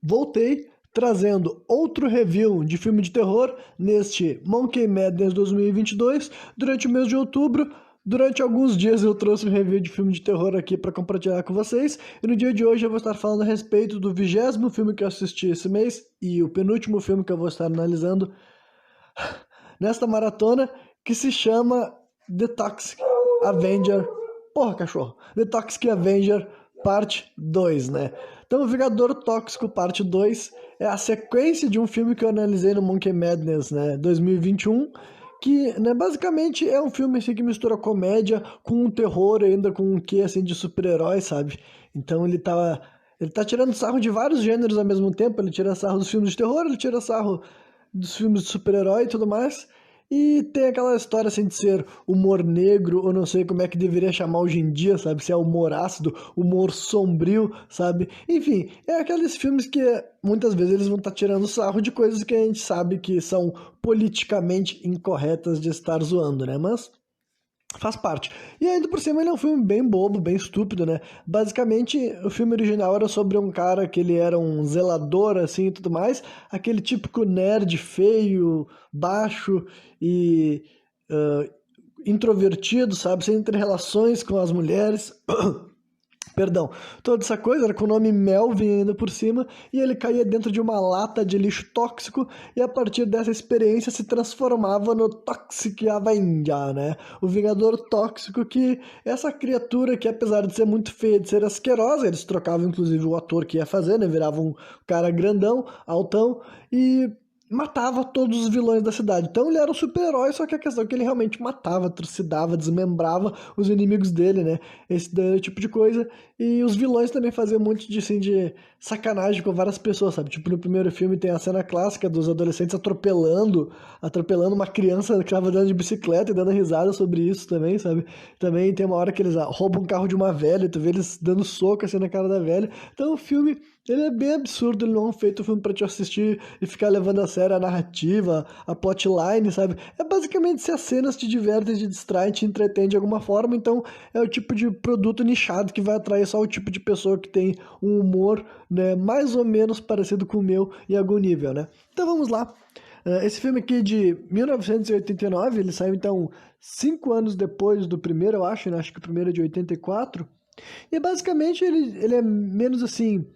voltei trazendo outro review de filme de terror neste Monkey Madness 2022 durante o mês de outubro. Durante alguns dias eu trouxe um review de filme de terror aqui para compartilhar com vocês, e no dia de hoje eu vou estar falando a respeito do 20º filme que eu assisti esse mês e o penúltimo filme que eu vou estar analisando nesta maratona, que se chama The Toxic Avenger. Porra, cachorro! The Toxic Avenger Parte 2, né? Então, o Vingador Tóxico Parte 2 é a sequência de um filme que eu analisei no Monkey Madness, né, 2021, que, né, basicamente é um filme assim, que mistura comédia com um terror, ainda com um quê assim, de super-herói, sabe? Então ele tá tirando sarro de vários gêneros ao mesmo tempo. Ele tira sarro dos filmes de terror, ele tira sarro dos filmes de super-herói e tudo mais. E tem aquela história assim de ser humor negro, ou não sei como é que deveria chamar hoje em dia, sabe? Se é humor ácido, humor sombrio, sabe? Enfim, é aqueles filmes que muitas vezes eles vão estar tirando sarro de coisas que a gente sabe que são politicamente incorretas de estar zoando, né? Mas faz parte. E ainda por cima ele é um filme bem bobo, bem estúpido, né? Basicamente, o filme original era sobre um cara que ele era um zelador, assim, e tudo mais. Aquele típico nerd feio, baixo e ah, introvertido, sabe? Sem ter relações com as mulheres. Perdão, toda essa coisa era com o nome Melvin ainda por cima, e ele caía dentro de uma lata de lixo tóxico, e a partir dessa experiência se transformava no Toxic Avenger, né? O Vingador Tóxico, que é essa criatura que, apesar de ser muito feia, de ser asquerosa, eles trocavam inclusive o ator que ia fazer, né? Virava um cara grandão, altão, e matava todos os vilões da cidade. Então ele era um super-herói, só que a questão é que ele realmente matava, trucidava, desmembrava os inimigos dele, né? Esse tipo de coisa. E os vilões também faziam um monte de, assim, de sacanagem com várias pessoas, sabe? Tipo, no primeiro filme tem a cena clássica dos adolescentes atropelando uma criança que estava andando de bicicleta e dando risada sobre isso também, sabe? Também tem uma hora que eles roubam um carro de uma velha, tu vê eles dando soco assim na cara da velha. Então o filme, ele é bem absurdo, ele não é feito um filme pra te assistir e ficar levando a sério a narrativa, a plotline, sabe? É basicamente se as cenas te divertem, te distraem, te entretêm de alguma forma, então é o tipo de produto nichado que vai atrair só o tipo de pessoa que tem um humor, né, mais ou menos parecido com o meu em algum nível, né? Então vamos lá. Esse filme aqui de 1989, ele saiu então 5 anos depois do primeiro, eu acho, né? Acho que o primeiro é de 84. E basicamente ele é menos assim,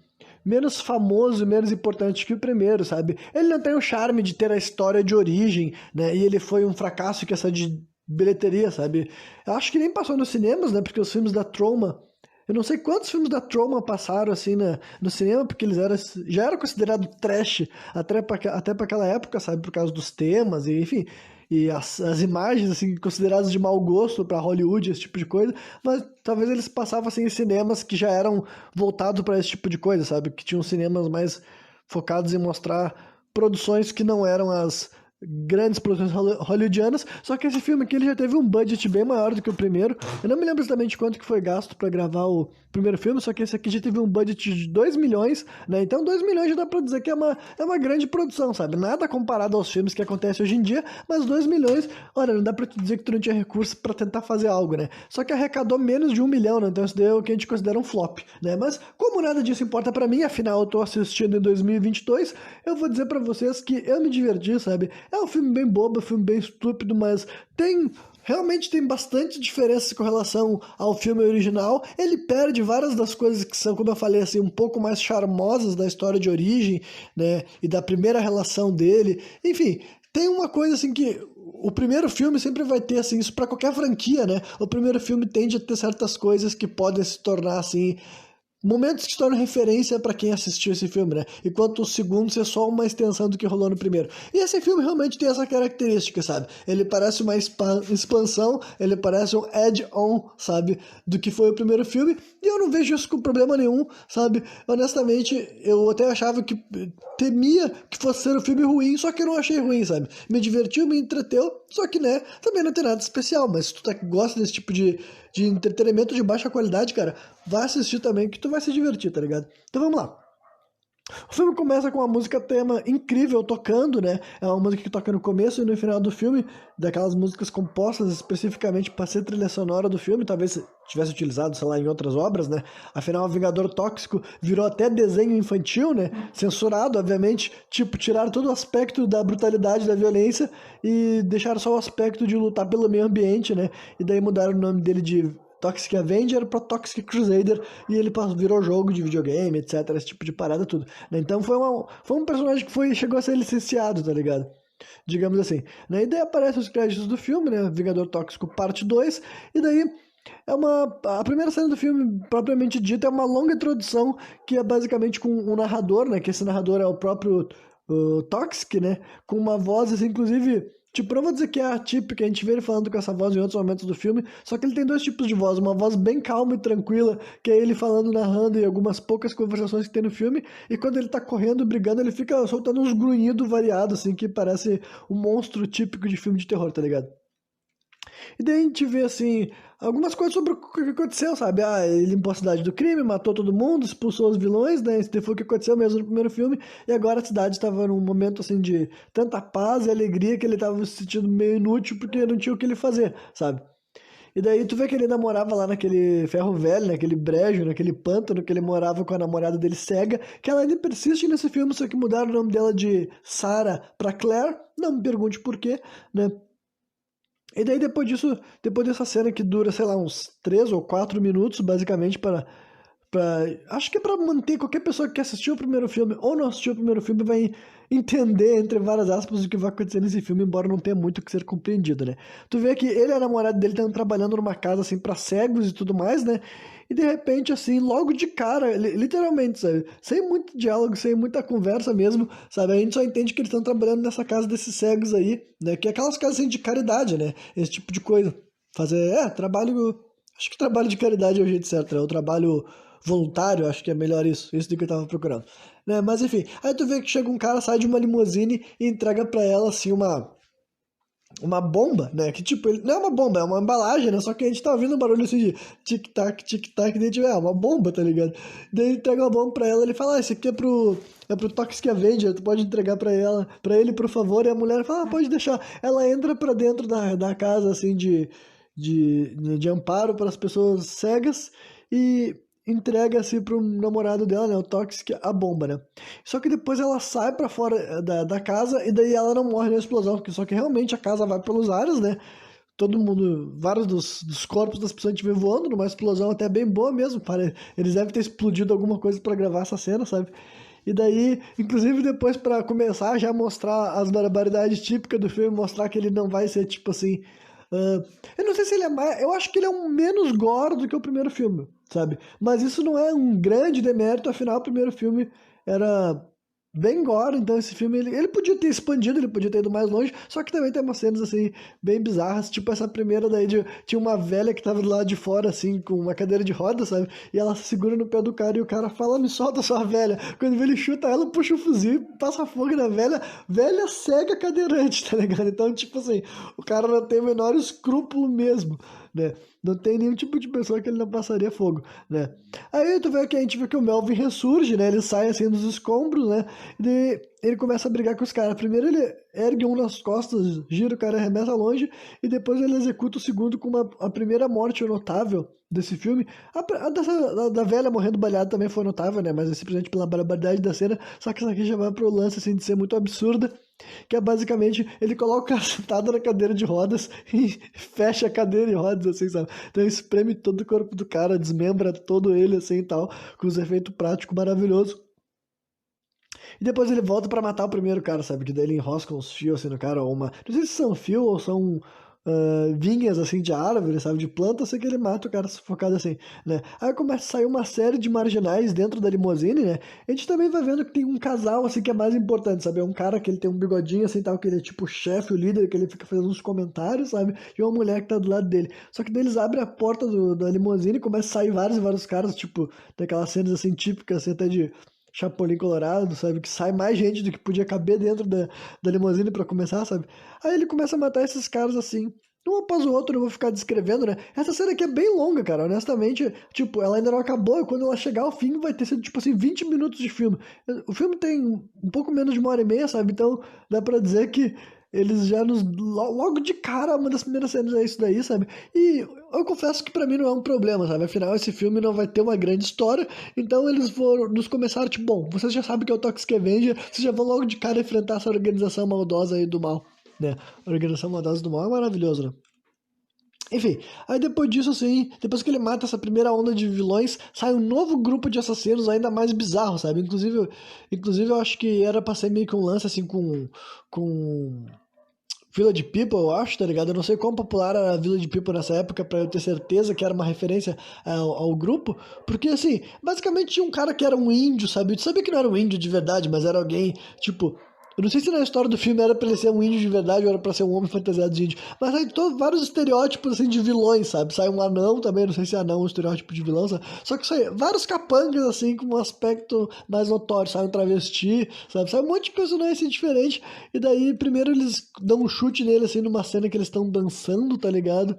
menos famoso, menos importante que o primeiro, sabe? Ele não tem o charme de ter a história de origem, né? E ele foi um fracasso que essa de bilheteria, sabe? Eu acho que nem passou nos cinemas, né? Porque os filmes da Troma, eu não sei quantos filmes da Troma passaram assim no cinema, porque eles eram, já era considerado trash até pra aquela época, sabe? Por causa dos temas e enfim. E as imagens, assim, consideradas de mau gosto para Hollywood, esse tipo de coisa, mas talvez eles passavam, assim, em cinemas que já eram voltados para esse tipo de coisa, sabe? Que tinham cinemas mais focados em mostrar produções que não eram as grandes produções hollywoodianas, só que esse filme aqui ele já teve um budget bem maior do que o primeiro. Eu não me lembro exatamente quanto que foi gasto para gravar o primeiro filme, só que esse aqui já teve um budget de 2 milhões, né? Então 2 milhões já dá pra dizer que é uma grande produção, sabe? Nada comparado aos filmes que acontecem hoje em dia, mas 2 milhões, olha, não dá pra te dizer que tu não tinha recurso pra tentar fazer algo, né? Só que arrecadou menos de 1 milhão, né? Então isso daí é o que a gente considera um flop, né? Mas como nada disso importa pra mim, afinal eu tô assistindo em 2022, eu vou dizer pra vocês que eu me diverti, sabe? É um filme bem bobo, um filme bem estúpido, mas realmente tem bastante diferença com relação ao filme original. Ele perde várias das coisas que são, como eu falei, assim, um pouco mais charmosas da história de origem, né? E da primeira relação dele. Enfim, tem uma coisa assim que o primeiro filme sempre vai ter assim, isso para qualquer franquia, né? O primeiro filme tende a ter certas coisas que podem se tornar assim momentos que se tornam referência para quem assistiu esse filme, né? Enquanto o segundo é só uma extensão do que rolou no primeiro. E esse filme realmente tem essa característica, sabe? Ele parece uma expansão, ele parece um add-on, sabe? Do que foi o primeiro filme. E eu não vejo isso com problema nenhum, sabe? Honestamente, eu até achava que temia que fosse ser um filme ruim, só que eu não achei ruim, sabe? Me divertiu, me entreteu, só que, né, também não tem nada especial. Mas se tu gosta desse tipo de entretenimento de baixa qualidade, cara, vai assistir também que tu vai se divertir, tá ligado? Então vamos lá. O filme começa com uma música tema incrível tocando, né? É uma música que toca no começo e no final do filme, daquelas músicas compostas especificamente para ser trilha sonora do filme, talvez tivesse utilizado, sei lá, em outras obras, né? Afinal, o Vingador Tóxico virou até desenho infantil, né? Censurado, obviamente, tipo, tiraram todo o aspecto da brutalidade, da violência e deixaram só o aspecto de lutar pelo meio ambiente, né? E daí mudaram o nome dele de Toxic Avenger pra Toxic Crusader e ele virou jogo de videogame, etc, esse tipo de parada tudo, né? Então foi um personagem que chegou a ser licenciado, tá ligado? Digamos assim, né? E daí aparecem os créditos do filme, né? Vingador Tóxico Parte 2 e daí a primeira cena do filme, propriamente dita, é uma longa introdução que é basicamente com um narrador, né? Que esse narrador é o próprio Toxic, né? Com uma voz, assim, inclusive, tipo, não vou dizer que é atípica, a gente vê ele falando com essa voz em outros momentos do filme, só que ele tem dois tipos de voz, uma voz bem calma e tranquila, que é ele falando, narrando e algumas poucas conversações que tem no filme, e quando ele tá correndo, brigando, ele fica soltando uns grunhidos variados, assim, que parece um monstro típico de filme de terror, tá ligado? E daí a gente vê, assim, algumas coisas sobre o que aconteceu, sabe? Ah, ele limpou a cidade do crime, matou todo mundo, expulsou os vilões, né? Isso foi o que aconteceu mesmo no primeiro filme. E agora a cidade estava num momento, assim, de tanta paz e alegria que ele estava se sentindo meio inútil porque não tinha o que ele fazer, sabe? E daí tu vê que ele ainda morava lá naquele ferro velho, naquele brejo, naquele pântano que ele morava com a namorada dele cega, que ela ainda persiste nesse filme, só que mudaram o nome dela de Sarah pra Claire. Não me pergunte por quê, né? E daí depois disso, depois dessa cena que dura, sei lá, uns 3 ou 4 minutos, basicamente, acho que é pra manter qualquer pessoa que assistiu o primeiro filme ou não assistiu o primeiro filme vai entender, entre várias aspas, o que vai acontecer nesse filme, embora não tenha muito o que ser compreendido, né? Tu vê que ele e a namorada dele estão trabalhando numa casa, assim, pra cegos e tudo mais, né? E de repente, assim, logo de cara, literalmente, sabe? Sem muito diálogo, sem muita conversa mesmo, sabe? A gente só entende que eles estão trabalhando nessa casa desses cegos aí, né? Que é aquelas casas, assim, de caridade, né? Esse tipo de coisa. Trabalho. Acho que trabalho de caridade é o jeito certo, né? O trabalho voluntário, acho que é melhor isso do que eu tava procurando. Né? Mas enfim, aí tu vê que chega um cara, sai de uma limusine e entrega pra ela, assim, uma bomba, né? Que tipo, ele, não é uma bomba, é uma embalagem, né? Só que a gente tá ouvindo um barulho assim de tic-tac, tic-tac, daí tipo, é uma bomba, tá ligado? Daí ele entrega uma bomba pra ela, ele fala, ah, isso aqui é pro Toxic Avenger, tu pode entregar pra ela, pra ele, por favor, e a mulher fala, ah, pode deixar. Ela entra pra dentro da casa, assim, de amparo para as pessoas cegas e entrega-se pro namorado dela, né, o Toxic, a bomba, né? Só que depois ela sai pra fora da casa e daí ela não morre na explosão, porque só que realmente a casa vai pelos ares, né? Todo mundo, vários dos corpos das pessoas a gente vê voando numa explosão até bem boa mesmo, eles devem ter explodido alguma coisa pra gravar essa cena, sabe? E daí, inclusive depois pra começar já mostrar as barbaridades típicas do filme, mostrar que ele não vai ser tipo assim, eu não sei se ele é mais. Eu acho que ele é um menos gore do que o primeiro filme, sabe? Mas isso não é um grande demérito, afinal, o primeiro filme era bem gore, então esse filme ele podia ter expandido, ele podia ter ido mais longe, só que também tem umas cenas assim, bem bizarras, tipo essa primeira daí tinha uma velha que tava do lado de fora, assim, com uma cadeira de roda, sabe? E ela se segura no pé do cara e o cara fala, me solta sua velha. Quando ele chuta ela, puxa o fuzil, passa fogo na velha, velha cega cadeirante, tá ligado? Então, tipo assim, o cara não tem o menor escrúpulo mesmo, né? Não tem nenhum tipo de pessoa que ele não passaria fogo, né? Aí tu vê que a gente vê que o Melvin ressurge, né? Ele sai assim dos escombros, né? E daí ele começa a brigar com os caras. Primeiro ele ergue um nas costas, gira o cara, arremessa longe, e depois ele executa o segundo com a primeira morte notável desse filme. Da velha morrendo baleada também foi notável, né? Mas é simplesmente pela barbaridade da cena. Só que essa aqui já vai pro lance assim de ser muito absurda. Que é basicamente, ele coloca o cara sentado na cadeira de rodas e fecha a cadeira de rodas, assim, sabe? Então ele espreme todo o corpo do cara, desmembra todo ele, assim, e tal, com os efeitos práticos maravilhosos. E depois ele volta pra matar o primeiro cara, sabe? Que daí ele enrosca uns fios, assim, no cara, ou uma... Não sei se são fios ou são vinhas, assim, de árvore, sabe? De planta, eu sei que ele mata o cara sufocado, assim, né? Aí começa a sair uma série de marginais dentro da limusine, né? A gente também vai vendo que tem um casal, assim, que é mais importante, sabe? É um cara que ele tem um bigodinho, assim, tal, que ele é tipo o chefe, o líder, que ele fica fazendo uns comentários, sabe? E uma mulher que tá do lado dele. Só que daí eles abrem a porta da limusine e começa a sair vários e vários caras, tipo, daquelas cenas, assim, típicas, assim, até de Chapolin Colorado, sabe? Que sai mais gente do que podia caber dentro da limusine pra começar, sabe? Aí ele começa a matar esses caras assim, um após o outro, eu vou ficar descrevendo, né? Essa cena aqui é bem longa, cara, honestamente, tipo, ela ainda não acabou, e quando ela chegar ao fim vai ter sido, tipo assim, 20 minutos de filme. O filme tem um pouco menos de 1h30, sabe? Então, dá pra dizer que eles já logo de cara, uma das primeiras cenas é isso daí, sabe? E eu confesso que pra mim não é um problema, sabe? Afinal, esse filme não vai ter uma grande história, então eles foram nos começaram, tipo, bom, vocês já sabem que é o Toxic Avenger, vocês já vão logo de cara enfrentar essa organização maldosa aí do mal, né? A organização maldosa do mal é maravilhoso, né? Enfim, aí depois disso, assim, depois que ele mata essa primeira onda de vilões, sai um novo grupo de assassinos ainda mais bizarro, sabe? Inclusive eu acho que era pra ser meio que um lance, assim, com Village People, eu acho, tá ligado? Eu não sei quão popular era a Village People nessa época pra eu ter certeza que era uma referência ao grupo, porque, assim, basicamente tinha um cara que era um índio, sabe? Tu sabia que não era um índio de verdade, mas era alguém, tipo... Eu não sei se na história do filme era pra ele ser um índio de verdade ou era pra ser um homem fantasiado de índio, mas aí vários estereótipos, assim, de vilões, sabe? Sai um anão também, não sei se anão é um estereótipo de vilão, sabe? Só que sai vários capangas, assim, com um aspecto mais notório, sai um travesti, sabe? Sai um monte de personagem, assim, diferente, e daí primeiro eles dão um chute nele, assim, numa cena que eles estão dançando, tá ligado?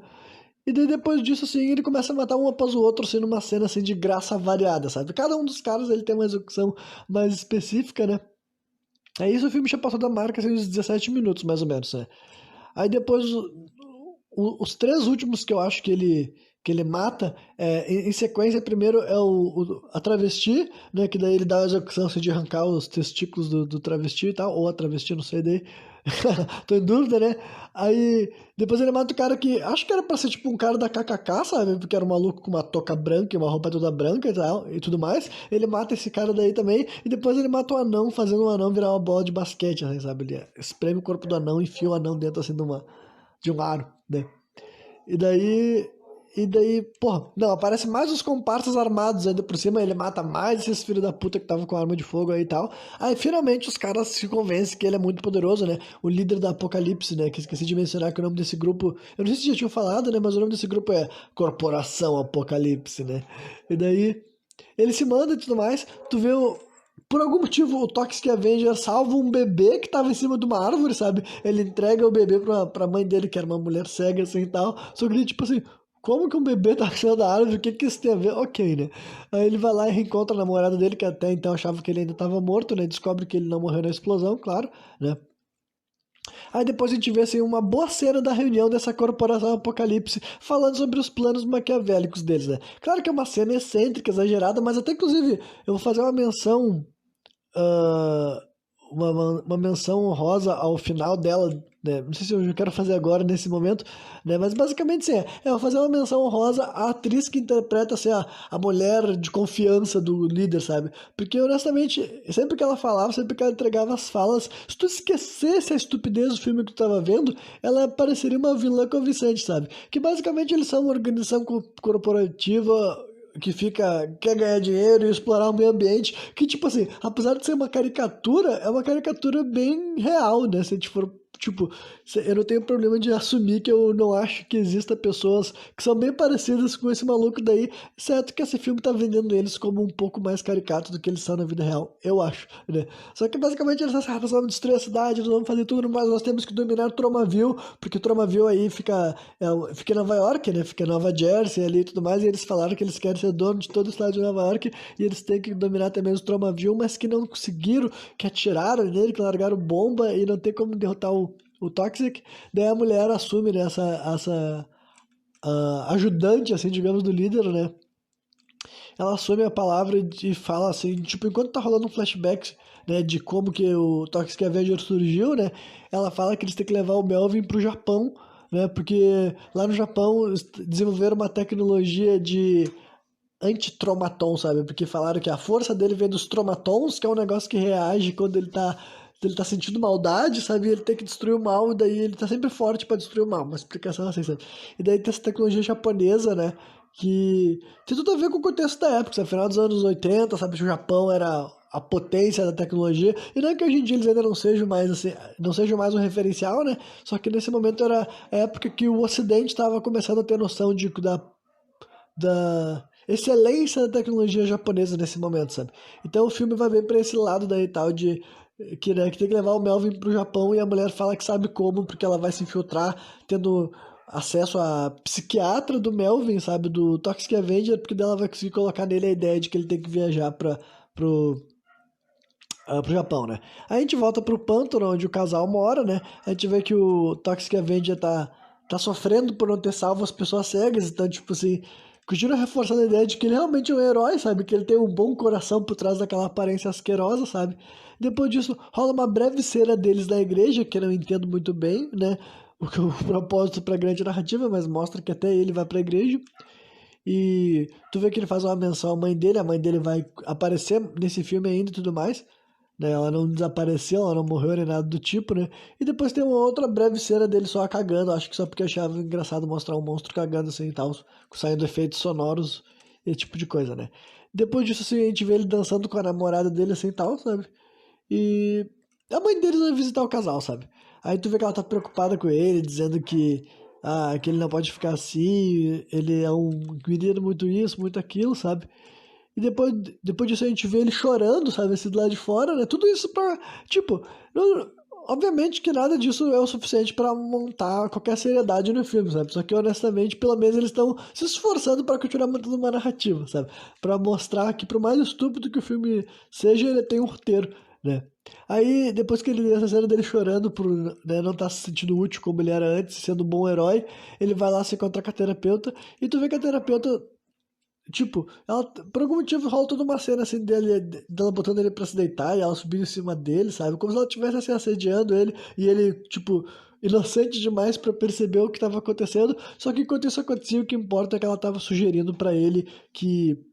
E daí depois disso, assim, ele começa a matar um após o outro, assim, numa cena, assim, de graça variada, sabe? Cada um dos caras, ele tem uma execução mais específica, né? Aí isso o filme já passou da marca, assim, uns 17 minutos, mais ou menos, né? Aí depois, os três últimos que eu acho que ele mata, em sequência, primeiro é a travesti, né? Que daí ele dá a execução assim, de arrancar os testículos do travesti e tal, ou a travesti, não sei daí. Tô em dúvida, né? Aí depois ele mata o cara que acho que era pra ser tipo um cara da KKK, sabe? Porque era um maluco com uma touca branca e uma roupa toda branca e tal, e tudo mais. Ele mata esse cara daí também, e depois ele mata o anão, fazendo o anão virar uma bola de basquete, assim, sabe? Ele espreme o corpo do anão e enfia o anão dentro assim de um aro, né? E daí. E daí, porra, não, aparece mais os comparsas armados ainda por cima, ele mata mais esses filhos da puta que tava com arma de fogo aí e tal. Aí finalmente os caras se convencem que ele é muito poderoso, né? O líder da Apocalipse, né? Que esqueci de mencionar que o nome desse grupo. Eu não sei se já tinha falado, né? Mas o nome desse grupo é Corporação Apocalipse, né? E daí. Ele se manda e tudo mais. Tu vê o. Por algum motivo, o Toxic Avenger salva um bebê que tava em cima de uma árvore, sabe? Ele entrega o bebê pra mãe dele, que era uma mulher cega, assim e tal. Só que ele, tipo assim, como que um bebê tá em cima da árvore? O que que isso tem a ver? Ok, né? Aí ele vai lá e reencontra a namorada dele, que até então achava que ele ainda tava morto, né? Descobre que ele não morreu na explosão, claro, né? Aí depois a gente vê assim, uma boa cena da reunião dessa corporação Apocalipse, falando sobre os planos maquiavélicos deles, né? Claro que é uma cena excêntrica, exagerada, mas até inclusive eu vou fazer uma menção ah, uma menção honrosa ao final dela, né? Não sei se eu quero fazer agora nesse momento, né? Mas basicamente sim, eu vou fazer uma menção honrosa à atriz que interpreta assim, a mulher de confiança do líder, sabe? Porque honestamente, sempre que ela falava, sempre que ela entregava as falas, se tu esquecesse a estupidez do filme que tu tava vendo, ela pareceria uma vilã convincente, sabe? Que basicamente eles são uma organização corporativa quer ganhar dinheiro e explorar o meio ambiente, que, tipo assim, apesar de ser uma caricatura, é uma caricatura bem real, né? Se a gente for, tipo, eu não tenho problema de assumir que eu não acho que exista pessoas que são bem parecidas com esse maluco daí, certo que esse filme tá vendendo eles como um pouco mais caricato do que eles são na vida real, eu acho, né? Só que basicamente eles assim, nós vamos destruir a cidade, nós vamos fazer tudo, mas nós temos que dominar Tromaville, porque Tromaville aí fica em Nova York, né? Fica em Nova Jersey ali e tudo mais, e eles falaram que eles querem ser dono de todo o estado de Nova York, e eles têm que dominar também os Tromaville, mas que não conseguiram, que atiraram nele, que largaram bomba, e não tem como derrotar o Toxic. Daí a mulher assume, né, essa ajudante, assim, digamos, do líder, né? Ela assume a palavra e fala assim, tipo, enquanto tá rolando um flashback, né, de como que o Toxic Avenger surgiu, né? Ela fala que eles têm que levar o Melvin pro Japão, né? Porque lá no Japão desenvolveram uma tecnologia de antitromaton, sabe? Porque falaram que a força dele vem dos tromatons, que é um negócio que reage quando ele tá sentindo maldade, sabe? E ele tem que destruir o mal, e daí ele tá sempre forte pra destruir o mal. Uma explicação assim, sabe? E daí tem essa tecnologia japonesa, né? Que tem tudo a ver com o contexto da época, sabe? Final dos anos 80, sabe? Que o Japão era a potência da tecnologia. E não é que hoje em dia eles ainda não sejam mais assim, não sejam mais um referencial, né? Só que nesse momento era a época que o Ocidente estava começando a ter noção da excelência da tecnologia japonesa nesse momento, sabe? Então o filme vai bem pra esse lado daí tal de né, que tem que levar o Melvin pro Japão e a mulher fala que sabe como, porque ela vai se infiltrar tendo acesso à psiquiatra do Melvin, sabe? Do Toxic Avenger, porque dela vai conseguir colocar nele a ideia de que ele tem que viajar pro Japão, né? Aí a gente volta pro pântano, onde o casal mora, né? A gente vê que o Toxic Avenger tá sofrendo por não ter salvo as pessoas cegas, então, tipo assim, continua reforçando a ideia de que ele realmente é um herói, sabe? Que ele tem um bom coração por trás daquela aparência asquerosa, sabe? Depois disso, rola uma breve cena deles na igreja, que eu não entendo muito bem, né? O propósito pra grande narrativa, mas mostra que até ele vai pra igreja. E tu vê que ele faz uma menção à mãe dele, a mãe dele vai aparecer nesse filme ainda e tudo mais, né? Ela não desapareceu, ela não morreu nem nada do tipo, né? E depois tem uma outra breve cena dele só cagando, acho que só porque eu achava engraçado mostrar um monstro cagando assim e tal, saindo efeitos sonoros, esse tipo de coisa, né? Depois disso, assim, a gente vê ele dançando com a namorada dele assim e tal, sabe? E a mãe deles vai visitar o casal, sabe? Aí tu vê que ela tá preocupada com ele, dizendo que ele não pode ficar assim, ele é um menino muito isso, muito aquilo, sabe? E depois disso a gente vê ele chorando, sabe? Assim, do lado de fora, né? Tudo isso pra. Tipo, obviamente que nada disso é o suficiente pra montar qualquer seriedade no filme, sabe? Só que honestamente, pelo menos eles estão se esforçando pra continuar mantendo uma narrativa, sabe? Pra mostrar que, por mais estúpido que o filme seja, ele tem um roteiro, né? Aí, depois que ele vê essa cena dele chorando por, né, não estar se sentindo útil como ele era antes, sendo um bom herói, ele vai lá se encontrar com a terapeuta, e tu vê que a terapeuta, tipo, ela, por algum motivo rola toda uma cena assim dela botando ele pra se deitar e ela subindo em cima dele, sabe? Como se ela estivesse assim assediando ele e ele, tipo, inocente demais pra perceber o que tava acontecendo. Só que enquanto isso acontecia, o que importa é que ela tava sugerindo pra ele que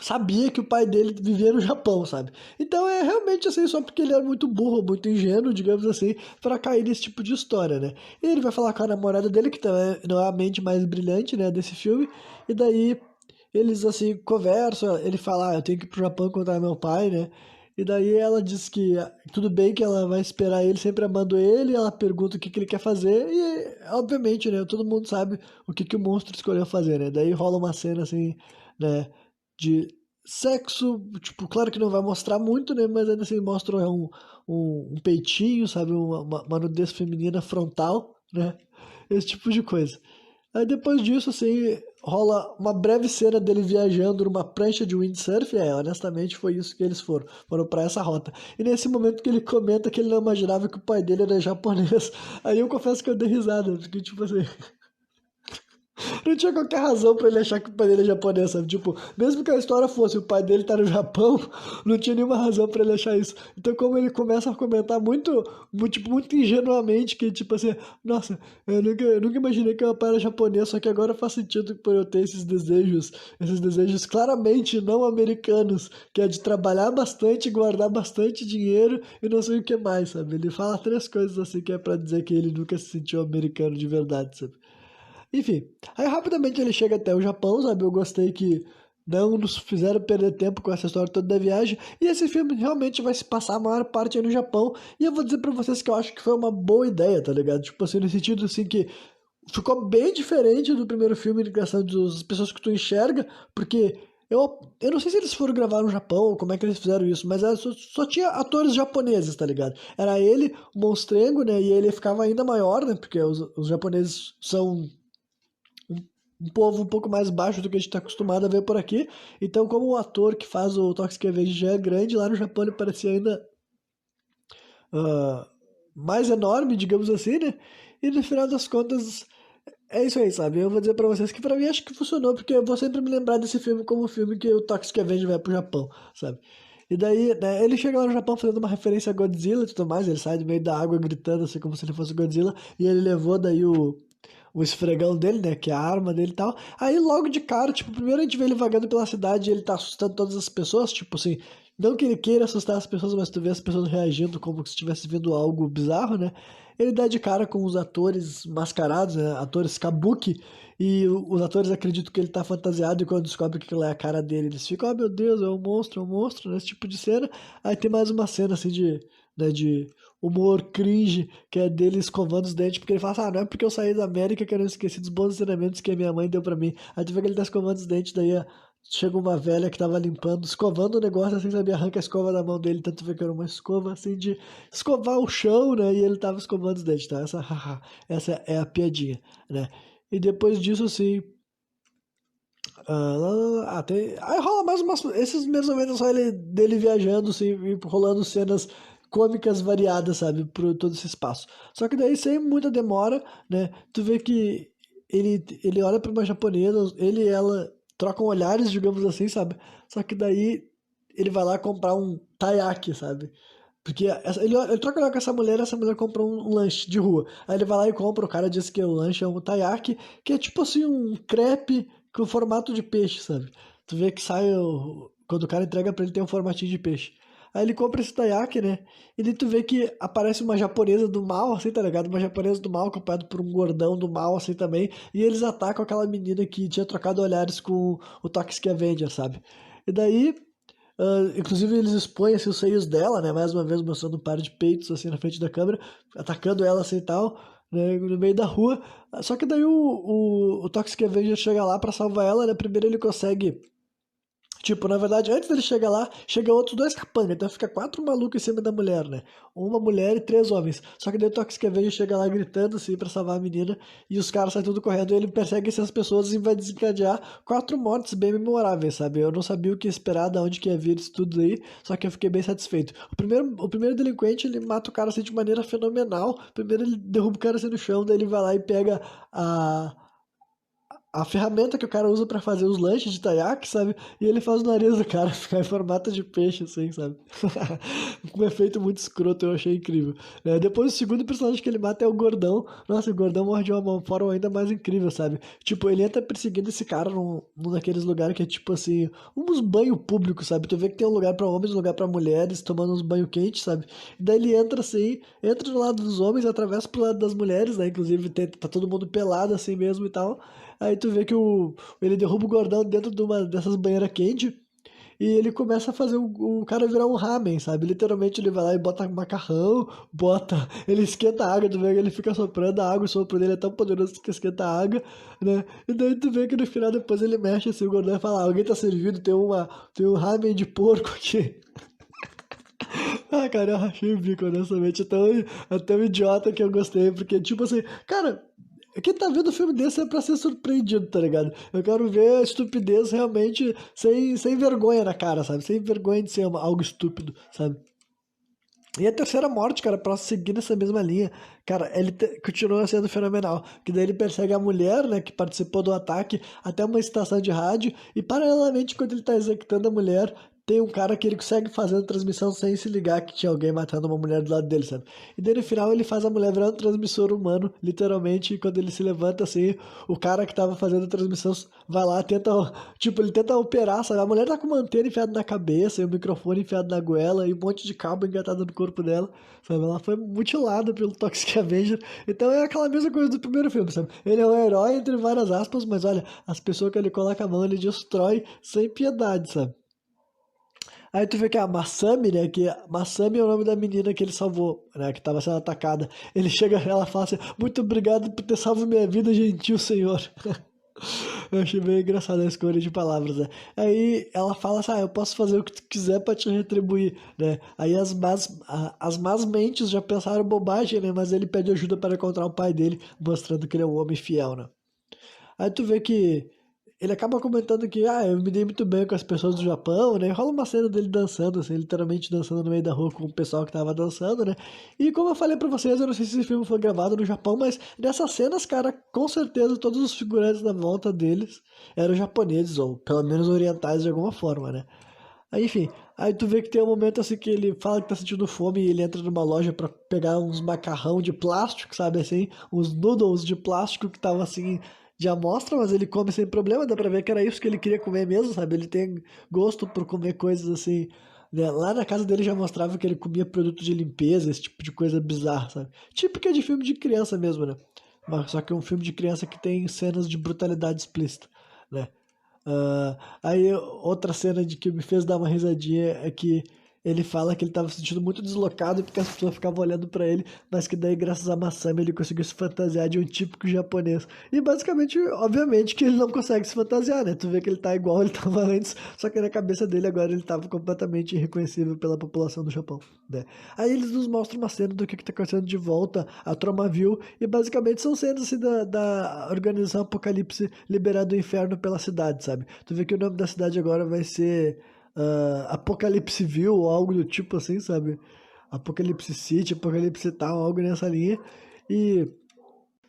sabia que o pai dele vivia no Japão, sabe? Então é realmente assim, só porque ele era muito burro, muito ingênuo, digamos assim, pra cair nesse tipo de história, né? E ele vai falar com a namorada dele, que também não é a mente mais brilhante, né, desse filme, e daí eles assim conversam, ele fala, eu tenho que ir pro Japão encontrar meu pai, né? E daí ela diz que tudo bem, que ela vai esperar ele, sempre amando ele, ela pergunta o que ele quer fazer, e obviamente, né, todo mundo sabe o que o monstro escolheu fazer, né? Daí rola uma cena assim, né, de sexo, tipo, claro que não vai mostrar muito, né, mas ainda assim mostra um peitinho, sabe, uma nudez feminina frontal, né, esse tipo de coisa. Aí depois disso, assim, rola uma breve cena dele viajando numa prancha de windsurf. Honestamente, foi isso que eles foram pra essa rota. E nesse momento que ele comenta que ele não imaginava que o pai dele era japonês, aí eu confesso que eu dei risada, porque, tipo assim, não tinha qualquer razão pra ele achar que o pai dele é japonês, sabe? Tipo, mesmo que a história fosse o pai dele tá no Japão, não tinha nenhuma razão pra ele achar isso. Então, como ele começa a comentar tipo, muito ingenuamente que, tipo assim, nossa, eu nunca imaginei que meu pai era japonês, só que agora faz sentido por eu ter esses desejos claramente não americanos, que é de trabalhar bastante, guardar bastante dinheiro e não sei o que mais, sabe? Ele fala três coisas assim que é pra dizer que ele nunca se sentiu americano de verdade, sabe? Enfim, aí rapidamente ele chega até o Japão, sabe? Eu gostei que não nos fizeram perder tempo com essa história toda da viagem. E esse filme realmente vai se passar a maior parte aí no Japão. E eu vou dizer pra vocês que eu acho que foi uma boa ideia, tá ligado? Tipo assim, no sentido assim que ficou bem diferente do primeiro filme em questão das pessoas que tu enxerga, porque eu não sei se eles foram gravar no Japão ou como é que eles fizeram isso, mas só tinha atores japoneses, tá ligado? Era ele, o monstrengo, né? E ele ficava ainda maior, né? Porque os japoneses são um povo um pouco mais baixo do que a gente está acostumado a ver por aqui. Então, como o ator que faz o Toxic Avenger já é grande, lá no Japão ele parecia ainda ah, mais enorme, digamos assim, né? E no final das contas, é isso aí, sabe? Eu vou dizer pra vocês que pra mim acho que funcionou, porque eu vou sempre me lembrar desse filme como o filme que o Toxic Avenger vai pro Japão, sabe? E daí, né, ele chega lá no Japão fazendo uma referência a Godzilla e tudo mais, ele sai do meio da água gritando assim como se ele fosse Godzilla, e ele levou daí o esfregão dele, né? Que é a arma dele e tal. Aí logo de cara, tipo, primeiro a gente vê ele vagando pela cidade e ele tá assustando todas as pessoas, tipo assim, não que ele queira assustar as pessoas, mas tu vê as pessoas reagindo como se estivesse vendo algo bizarro, né? Ele dá de cara com os atores mascarados, né? Atores kabuki, e os atores acreditam que ele tá fantasiado e quando descobrem que aquilo é a cara dele, eles ficam, oh meu Deus, é um monstro, né? Esse tipo de cena. Aí tem mais uma cena assim de humor cringe, que é dele escovando os dentes, porque ele fala assim, não é porque eu saí da América que eu não esqueci dos bons ensinamentos que a minha mãe deu pra mim. Aí tu vê que ele tá escovando os dentes, daí chega uma velha que tava limpando, escovando o negócio, assim, sabe? Arranca a escova da mão dele, tanto vê que era uma escova, assim, de escovar o chão, né? E ele tava escovando os dentes, tá? Essa é a piadinha, né? E depois disso, assim, aí rola mais umas. Esses mesmos momentos só dele viajando, assim, e rolando cenas cômicas variadas, sabe, por todo esse espaço. Só que daí, sem muita demora, né, tu vê que ele olha pra uma japonesa, ele e ela trocam olhares, digamos assim, sabe? Só que daí ele vai lá comprar um taiyaki, sabe? Porque ele troca olhar com essa mulher compra um lanche de rua. Aí ele vai lá e compra, o cara diz que o lanche é um taiyaki, que é tipo assim um crepe com formato de peixe, sabe? Tu vê que quando o cara entrega pra ele tem um formatinho de peixe. Aí ele compra esse taiyaki, né? E daí tu vê que aparece uma japonesa do mal, assim, tá ligado? Uma japonesa do mal, acompanhada por um gordão do mal, assim, também. E eles atacam aquela menina que tinha trocado olhares com o Toxic Avenger, sabe? E daí inclusive eles expõem assim, os seios dela, né? Mais uma vez mostrando um par de peitos assim na frente da câmera, atacando ela assim e tal, né? No meio da rua. Só que daí o Toxic Avenger chega lá pra salvar ela, né? Primeiro ele consegue. Tipo, na verdade, antes dele chegar lá, chega outros dois capangas, então fica quatro malucos em cima da mulher, né? Uma mulher e três homens. Só que daí o Toxic Avenger chega lá gritando assim pra salvar a menina, e os caras saem tudo correndo, e ele persegue essas pessoas e vai desencadear quatro mortes bem memoráveis, sabe? Eu não sabia o que esperar, da onde que ia vir isso tudo aí, só que eu fiquei bem satisfeito. O primeiro delinquente, ele mata o cara assim de maneira fenomenal. Primeiro ele derruba o cara assim no chão, daí ele vai lá e pega a ferramenta que o cara usa pra fazer os lanches de taiyaki, sabe? E ele faz o nariz do cara ficar em formato de peixe, assim, sabe? Um efeito muito escroto, eu achei incrível. Depois, o segundo personagem que ele mata é o Gordão. Nossa, o Gordão morre de uma forma ainda mais incrível, sabe? Tipo, ele entra perseguindo esse cara num daqueles lugares que é tipo assim, uns banhos públicos, sabe? Tu vê que tem um lugar pra homens, um lugar pra mulheres, tomando uns banhos quentes, sabe? E daí ele entra assim, entra do lado dos homens, atravessa pro lado das mulheres, né? Inclusive tá todo mundo pelado assim mesmo e tal. Aí tu vê que ele derruba o gordão dentro de uma dessas banheiras quentes e ele começa a fazer o cara virar um ramen, sabe? Literalmente ele vai lá e bota macarrão, ele esquenta a água, tu vê que ele fica soprando a água, o sopro dele é tão poderoso que esquenta a água, né? E daí tu vê que no final depois ele mexe assim, o gordão e fala, alguém tá servindo, tem um ramen de porco aqui. Ah, cara, eu rachei o bico, honestamente. É tão idiota que eu gostei, porque, tipo assim, cara, quem tá vendo um filme desse é pra ser surpreendido, tá ligado? Eu quero ver a estupidez realmente sem vergonha na cara, sabe? Sem vergonha de ser algo estúpido, sabe? E a terceira morte, cara, pra seguir nessa mesma linha, cara, continua sendo fenomenal. Que daí ele persegue a mulher, né, que participou do ataque até uma estação de rádio, e paralelamente, quando ele tá executando a mulher, tem um cara que ele consegue fazer a transmissão sem se ligar que tinha alguém matando uma mulher do lado dele, sabe? E daí no final ele faz a mulher virar um transmissor humano, literalmente, e quando ele se levanta assim, o cara que tava fazendo a transmissão vai lá, tipo, ele tenta operar, sabe? A mulher tá com uma antena enfiada na cabeça, e o microfone enfiado na goela, e um monte de cabo engatado no corpo dela, sabe? Ela foi mutilada pelo Toxic Avenger. Então é aquela mesma coisa do primeiro filme, sabe? Ele é um herói, entre várias aspas, mas olha, as pessoas que ele coloca a mão, ele destrói sem piedade, sabe? Aí tu vê que a Masami, né? Que Masami é o nome da menina que ele salvou, né? Que tava sendo atacada. Ele chega, ela fala assim: muito obrigado por ter salvo minha vida, gentil senhor. Eu achei bem engraçada a escolha de palavras, né? Aí ela fala assim: eu posso fazer o que tu quiser pra te retribuir, né? Aí as más mentes já pensaram bobagem, né? Mas ele pede ajuda para encontrar o pai dele, mostrando que ele é um homem fiel, né? Aí tu vê que ele acaba comentando que, eu me dei muito bem com as pessoas do Japão, né? Rola uma cena dele dançando, assim, literalmente dançando no meio da rua com o pessoal que tava dançando, né? E como eu falei pra vocês, eu não sei se esse filme foi gravado no Japão, mas nessas cenas, cara, com certeza todos os figurantes na volta deles eram japoneses, ou pelo menos orientais de alguma forma, né? Aí, enfim, aí tu vê que tem um momento assim que ele fala que tá sentindo fome e ele entra numa loja pra pegar uns macarrão de plástico, sabe assim? Uns noodles de plástico que tava assim de amostra, mas ele come sem problema, dá pra ver que era isso que ele queria comer mesmo, sabe? Ele tem gosto por comer coisas assim, né? Lá na casa dele já mostrava que ele comia produto de limpeza, esse tipo de coisa bizarra, sabe? Típica de filme de criança mesmo, né? Mas só que é um filme de criança que tem cenas de brutalidade explícita, né? Aí outra cena de que me fez dar uma risadinha é que Ele fala que ele tava se sentindo muito deslocado porque as pessoas ficavam olhando pra ele, mas que daí, graças a Masami, ele conseguiu se fantasiar de um típico japonês. E basicamente, obviamente, que ele não consegue se fantasiar, né? Tu vê que ele tá igual ele tava antes, só que na cabeça dele agora ele tava completamente irreconhecível pela população do Japão, né? Aí eles nos mostram uma cena do que tá acontecendo de volta a Tromaville, e basicamente são cenas assim da organização Apocalipse liberando o inferno pela cidade, sabe? Tu vê que o nome da cidade agora vai ser Apocalipseville ou algo do tipo assim, sabe? Apocalipse City, Apocalipse tal, algo nessa linha. E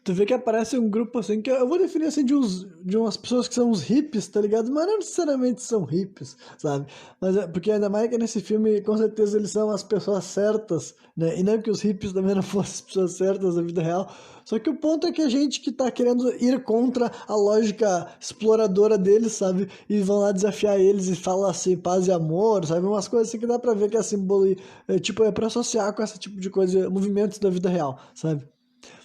tu vê que aparece um grupo assim, que eu vou definir assim de umas pessoas que são uns hippies, tá ligado? Mas não necessariamente são hippies, sabe? Mas porque ainda mais que nesse filme, com certeza eles são as pessoas certas, né? E não que os hippies também não fossem as pessoas certas na vida real. Só que o ponto é que a gente que tá querendo ir contra a lógica exploradora deles, sabe? E vão lá desafiar eles e falam assim, paz e amor, sabe? Umas coisas assim que dá pra ver que é símbolo, tipo, é pra associar com esse tipo de coisa, movimentos da vida real, sabe?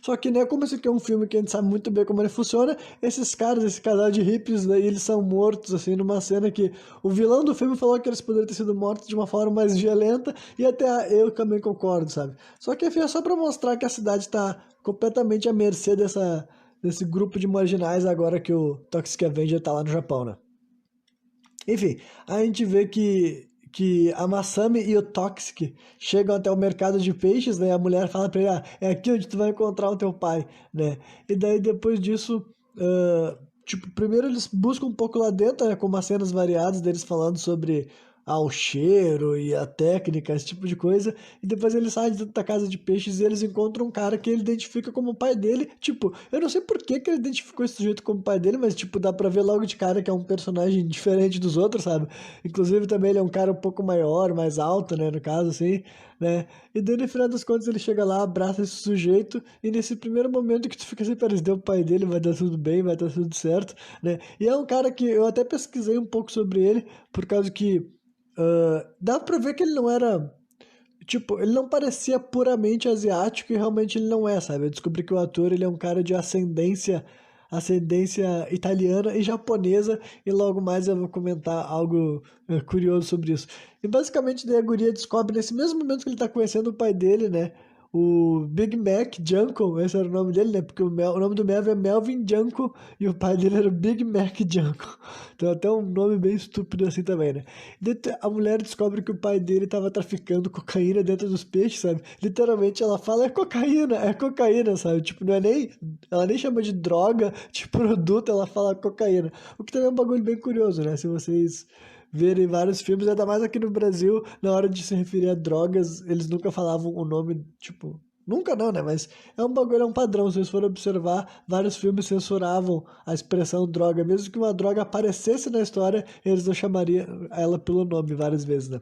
Só que, né, como esse aqui é um filme que a gente sabe muito bem como ele funciona, esses caras, esse casal de hippies, daí eles são mortos, assim, numa cena que o vilão do filme falou que eles poderiam ter sido mortos de uma forma mais violenta, e até eu também concordo, sabe? Só que, enfim, é só pra mostrar que a cidade tá completamente à mercê desse grupo de marginais agora que o Toxic Avenger tá lá no Japão, né? Enfim, a gente vê que a Masami e o Toxic chegam até o mercado de peixes, né? A mulher fala pra ele, é aqui onde tu vai encontrar o teu pai, né? E daí depois disso, tipo, primeiro eles buscam um pouco lá dentro, né? Com umas cenas variadas deles falando sobre o cheiro e a técnica, esse tipo de coisa. E depois eles saem de dentro da casa de peixes e eles encontram um cara que ele identifica como o pai dele. Tipo, eu não sei por que que ele identificou esse sujeito como pai dele, mas, tipo, dá pra ver logo de cara que é um personagem diferente dos outros, sabe? Inclusive, também ele é um cara um pouco maior, mais alto, né? No caso, assim, né? E daí, no final das contas, ele chega lá, abraça esse sujeito, e nesse primeiro momento que tu fica assim, pera, esse deu o pai dele, vai dar tudo bem, vai dar tudo certo, né? E é um cara que eu até pesquisei um pouco sobre ele, por causa que dá pra ver que ele não era. Tipo, ele não parecia puramente asiático e realmente ele não é, sabe? Eu descobri que o ator ele é um cara de ascendência italiana e japonesa, e logo mais eu vou comentar algo curioso sobre isso. E basicamente daí a guria descobre nesse mesmo momento que ele tá conhecendo o pai dele, né? O Big Mac Junko, esse era o nome dele, né? Porque o nome do Melvin é Melvin Junko e o pai dele era o Big Mac Junko. Então até um nome bem estúpido assim também, né? A mulher descobre que o pai dele tava traficando cocaína dentro dos peixes, sabe? Literalmente ela fala, é cocaína, sabe? Tipo, não é nem. Ela nem chama de droga, de produto, ela fala cocaína. O que também é um bagulho bem curioso, né? Se vocês verem vários filmes, ainda mais aqui no Brasil, na hora de se referir a drogas, eles nunca falavam o nome, tipo. Nunca não, né? Mas é um bagulho, é um padrão. Se vocês forem observar, vários filmes censuravam a expressão droga. Mesmo que uma droga aparecesse na história, eles não chamariam ela pelo nome várias vezes, né?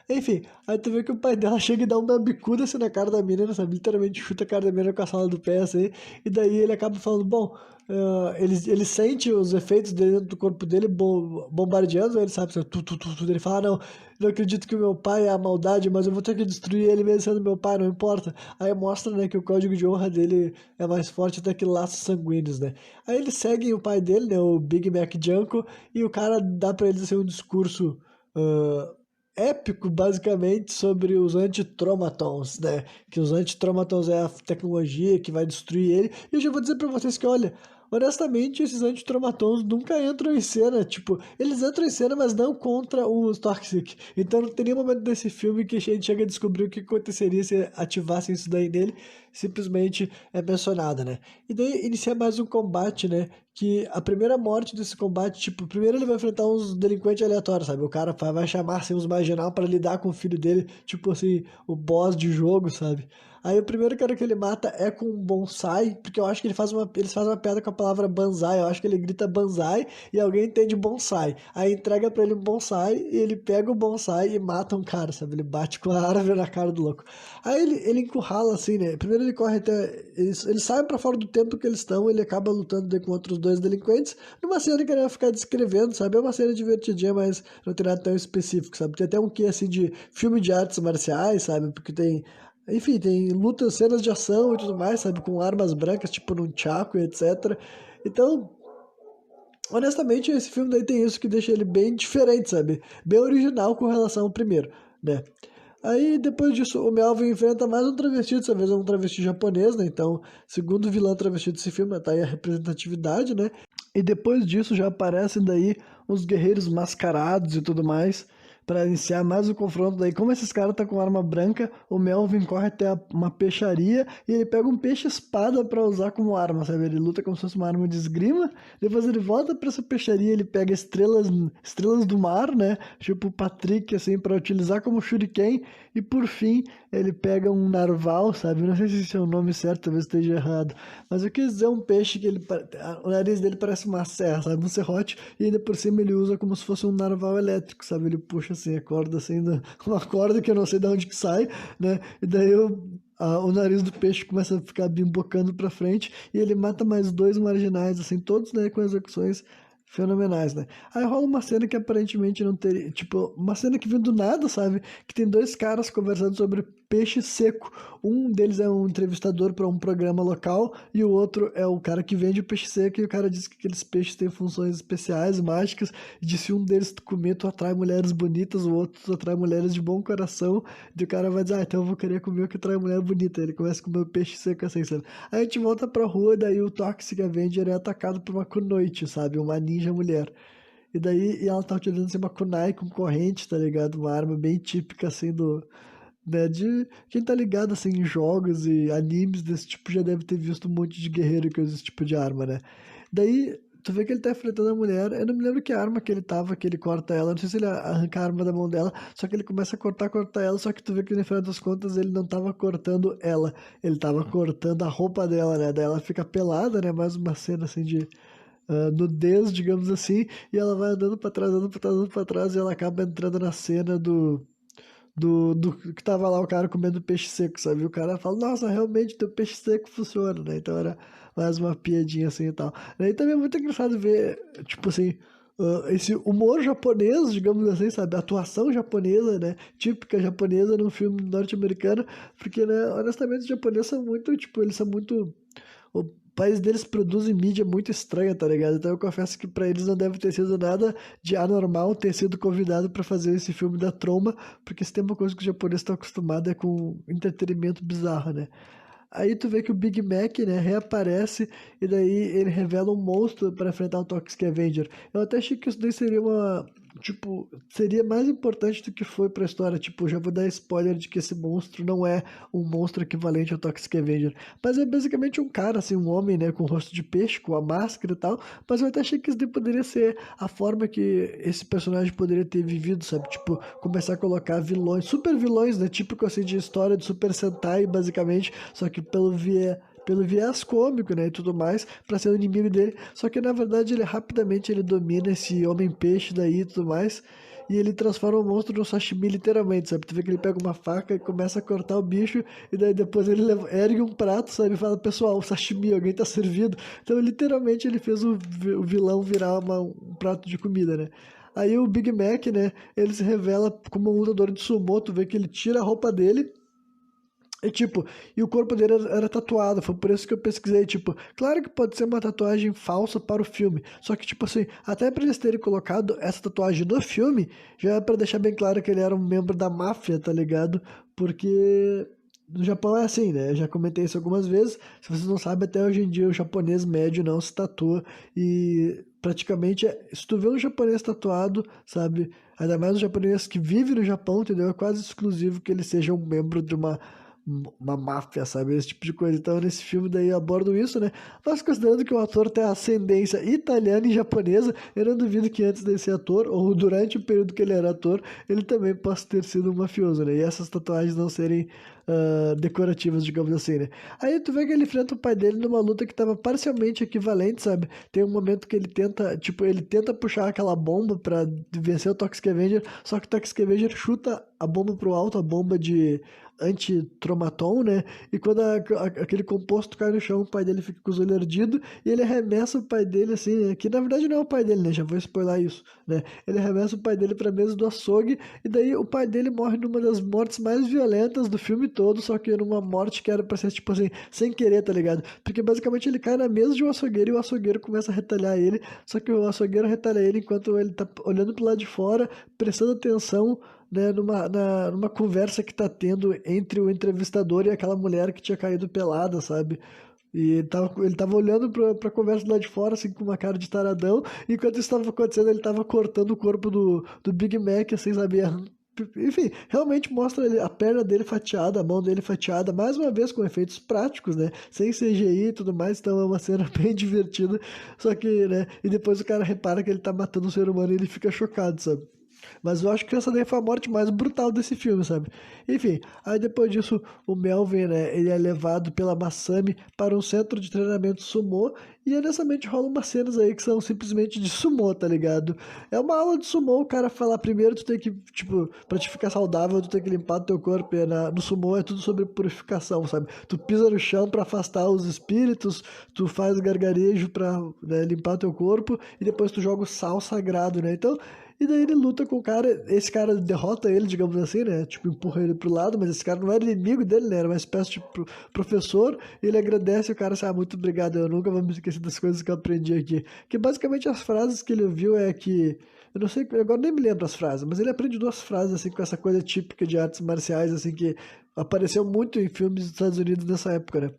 Enfim, aí tu vê que o pai dela chega e dá uma bicuda assim na cara da menina, sabe? Literalmente chuta a cara da menina com a sala do pé, assim. E daí ele acaba falando, bom, ele sente os efeitos dentro do corpo dele bombardeando ele, sabe? Assim, Ele fala, não acredito que o meu pai é a maldade, mas eu vou ter que destruir ele mesmo sendo meu pai, não importa. Aí mostra, né, que o código de honra dele é mais forte até que laços sanguíneos, né? Aí eles seguem o pai dele, né, o Big Mac Junko, e o cara dá pra eles assim, um discurso épico, basicamente, sobre os antitraumatons, né? Que os antitraumatons é a tecnologia que vai destruir ele. E eu já vou dizer pra vocês que, olha, honestamente, esses antitraumatons nunca entram em cena. Tipo, eles entram em cena, mas não contra os Toxic. Então não tem nenhum momento desse filme que a gente chega a descobrir o que aconteceria se ativassem isso daí nele. Simplesmente é mencionado, né? E daí inicia mais um combate, né? Que a primeira morte desse combate, tipo, primeiro ele vai enfrentar uns delinquentes aleatórios, sabe? O cara vai chamar assim, uns marginal para lidar com o filho dele, tipo assim, o boss de jogo, sabe? Aí o primeiro cara que ele mata é com um bonsai, porque eu acho que eles fazem uma piada com a palavra banzai, eu acho que ele grita banzai e alguém entende bonsai. Aí entrega pra ele um bonsai e ele pega o bonsai e mata um cara, sabe? Ele bate com a árvore na cara do louco. Aí ele encurrala assim, né? Primeiro ele corre até. Eles saem pra fora do tempo que eles estão, ele acaba lutando daí com outros dois delinquentes, numa cena que ele vai ficar descrevendo, sabe? É uma cena divertidinha, mas não tem nada tão específico, sabe? Tem até um quê assim de filme de artes marciais, sabe? Porque tem. Enfim, tem lutas, cenas de ação e tudo mais, sabe? Com armas brancas, tipo num chaco e etc. Então, honestamente, esse filme daí tem isso que deixa ele bem diferente, sabe? Bem original com relação ao primeiro. né? Aí, depois disso, o Melvin enfrenta mais um travesti, dessa vez é um travesti japonês, né? Então, segundo vilão travesti desse filme, tá aí a representatividade, né? E depois disso já aparecem daí os guerreiros mascarados e tudo mais, pra iniciar mais o confronto daí. Como esses caras tá com arma branca, o Melvin corre até uma peixaria e ele pega um peixe-espada pra usar como arma, sabe? Ele luta como se fosse uma arma de esgrima, depois ele volta pra essa peixaria, ele pega estrelas do mar, né? Tipo o Patrick, assim, pra utilizar como shuriken, e por fim ele pega um narval, sabe? Não sei se esse é o nome certo, talvez esteja errado, mas eu quis dizer um peixe que o nariz dele parece uma serra, sabe? Um serrote, e ainda por cima ele usa como se fosse um narval elétrico, sabe? Ele puxa assim a corda, assim, uma corda que eu não sei de onde que sai, né? E daí o nariz do peixe começa a ficar bimbocando pra frente e ele mata mais dois marginais, assim, todos, né, com execuções fenomenais, né? Aí rola uma cena que aparentemente não teria, tipo, uma cena que vem do nada, sabe? Que tem dois caras conversando sobre peixe seco. Um deles é um entrevistador para um programa local e o outro é o cara que vende o peixe seco, e o cara diz que aqueles peixes têm funções especiais, mágicas, e de se um deles tu comer, tu atrai mulheres bonitas, o outro tu atrai mulheres de bom coração, e o cara vai dizer, ah, então eu vou querer comer o que atrai mulher bonita. Ele começa a comer o peixe seco assim, sabe? Aí a gente volta pra rua, daí o Toxic Avenger é atacado por uma Kunoichi, sabe? Uma ninja mulher. E ela tá utilizando assim, uma kunai com corrente, tá ligado? Uma arma bem típica assim do, né, de quem tá ligado assim em jogos e animes desse tipo já deve ter visto um monte de guerreiro que usa esse tipo de arma, né? Daí tu vê que ele tá enfrentando a mulher, eu não me lembro que arma que ele tava, que ele corta ela, não sei se ele arranca a arma da mão dela, só que ele começa a cortar ela, só que tu vê que no final das contas ele não tava cortando ela, ele tava cortando a roupa dela, né? Daí ela fica pelada, né? Mais uma cena assim de nudez, digamos assim, e ela vai andando pra trás, andando pra trás, andando pra trás, e ela acaba entrando na cena do que tava lá o cara comendo peixe seco, sabe? E o cara fala, nossa, realmente teu peixe seco funciona, né? Então era mais uma piadinha assim e tal. E também é muito engraçado ver, tipo assim, esse humor japonês, digamos assim, sabe? A atuação japonesa, né? Típica japonesa num filme norte-americano, porque, né, honestamente, os japoneses são muito, tipo, eles são muito. O país deles produz mídia muito estranha, tá ligado? Então eu confesso que pra eles não deve ter sido nada de anormal ter sido convidado pra fazer esse filme da Troma, porque se tem uma coisa que os japoneses estão acostumados é com entretenimento bizarro, né? Aí tu vê que o Big Mac, né, reaparece e daí ele revela um monstro para enfrentar o Toxic Avenger. Eu até achei que isso daí seria uma, tipo, seria mais importante do que foi pra história. Tipo, já vou dar spoiler de que esse monstro não é um monstro equivalente ao Toxic Avenger. Mas é basicamente um cara, assim, um homem, né, com rosto de peixe, com a máscara e tal. Mas eu até achei que isso daí poderia ser a forma que esse personagem poderia ter vivido, sabe? Tipo, começar a colocar vilões, super vilões, né? Típico, assim, de história de Super Sentai, basicamente. Só que pelo viés cômico, né, e tudo mais, pra ser o inimigo dele. Só que na verdade ele rapidamente ele domina esse homem peixe daí e tudo mais. E ele transforma o monstro no sashimi literalmente, sabe? Tu vê que ele pega uma faca e começa a cortar o bicho, e daí depois ele ergue um prato, sabe? E fala, pessoal, o sashimi, alguém tá servido. Então literalmente ele fez o vilão virar um prato de comida, né? Aí o Big Mac, né? Ele se revela como um lutador de sumô, tu vê que ele tira a roupa dele. E tipo, e o corpo dele era tatuado, foi por isso que eu pesquisei, tipo, claro que pode ser uma tatuagem falsa para o filme, só que tipo assim, até pra eles terem colocado essa tatuagem no filme, já é pra deixar bem claro que ele era um membro da máfia, tá ligado? Porque no Japão é assim, né? Eu já comentei isso algumas vezes, se vocês não sabem, até hoje em dia o japonês médio não se tatua e praticamente, se tu vê um japonês tatuado, sabe? Ainda mais um japonês que vive no Japão, entendeu? É quase exclusivo que ele seja um membro de uma máfia, sabe? Esse tipo de coisa. Então, nesse filme daí abordam isso, né? Mas considerando que o ator tem ascendência italiana e japonesa, eu não duvido que antes desse ator, ou durante o período que ele era ator, ele também possa ter sido um mafioso, né? E essas tatuagens não serem decorativas, digamos assim, né? Aí tu vê que ele enfrenta o pai dele numa luta que tava parcialmente equivalente, sabe? Tem um momento que ele tenta, tipo, ele tenta puxar aquela bomba pra vencer o Toxic Avenger, só que o Toxic Avenger chuta a bomba pro alto, a bomba de anti-tromaton, né? E quando aquele composto cai no chão, o pai dele fica com os olhos ardidos e ele arremessa o pai dele assim, né? Que na verdade não é o pai dele, né? Já vou spoiler isso, né? Ele arremessa o pai dele pra mesa do açougue e daí o pai dele morre numa das mortes mais violentas do filme todo, só que numa morte que era pra ser tipo assim, sem querer, tá ligado? Porque basicamente ele cai na mesa de um açougueiro e o açougueiro começa a retalhar ele, só que o açougueiro retalha ele enquanto ele tá olhando pro lado de fora, prestando atenção né, numa conversa que tá tendo entre o entrevistador e aquela mulher que tinha caído pelada, sabe? E ele tava olhando pra conversa lá de fora, assim, com uma cara de taradão, e enquanto isso estava acontecendo, ele tava cortando o corpo do Big Mac, assim, sabe? Enfim, realmente mostra a perna dele fatiada, a mão dele fatiada, mais uma vez com efeitos práticos, né? Sem CGI e tudo mais, então é uma cena bem divertida. Só que, né? E depois o cara repara que ele tá matando um ser humano e ele fica chocado, sabe? Mas eu acho que essa daí foi a morte mais brutal desse filme, sabe? Enfim, aí depois disso, o Melvin, né, ele é levado pela Masami para um centro de treinamento sumô, e honestamente rola umas cenas aí que são simplesmente de sumô, tá ligado? É uma aula de sumô, o cara fala, primeiro tu tem que, tipo, pra te ficar saudável, tu tem que limpar teu corpo, e no sumô é tudo sobre purificação, sabe? Tu pisa no chão pra afastar os espíritos, tu faz gargarejo pra, né, limpar teu corpo, e depois tu joga o sal sagrado, né? Então, e daí ele luta com o cara, esse cara derrota ele, digamos assim, né? Tipo, empurra ele pro lado, mas esse cara não era inimigo dele, né? Era uma espécie de professor, e ele agradece o cara, assim, muito obrigado, eu nunca vou me esquecer das coisas que eu aprendi aqui. Que basicamente as frases que ele ouviu é que, eu não sei, agora nem me lembro as frases, mas ele aprende duas frases, assim, com essa coisa típica de artes marciais, assim, que apareceu muito em filmes dos Estados Unidos nessa época, né?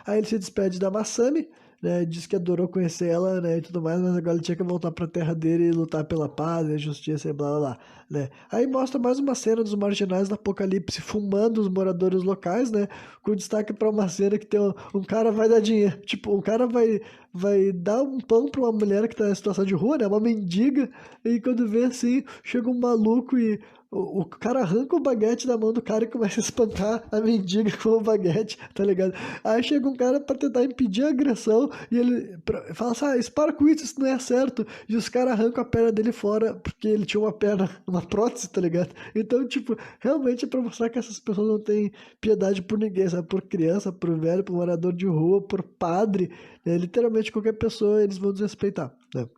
Aí ele se despede da Masami, né? Diz que adorou conhecer ela, né? E tudo mais, mas agora ele tinha que voltar pra terra dele e lutar pela paz e a justiça e blá blá blá, né? Aí mostra mais uma cena dos marginais do Apocalipse fumando os moradores locais, né? Com destaque pra uma cena que tem um cara vai dar dinheiro. Tipo, um cara vai dar um pão pra uma mulher que tá em situação de rua, né? Uma mendiga. E quando vê assim, chega um maluco e o cara arranca o baguete da mão do cara e começa a espancar a mendiga com o baguete, tá ligado? Aí chega um cara pra tentar impedir a agressão e ele fala assim, para com isso não é certo. E os caras arrancam a perna dele fora porque ele tinha uma perna, uma prótese, tá ligado? Então, tipo, realmente é pra mostrar que essas pessoas não têm piedade por ninguém, sabe? Por criança, por velho, por morador de rua, por padre, né? Literalmente qualquer pessoa eles vão desrespeitar, né?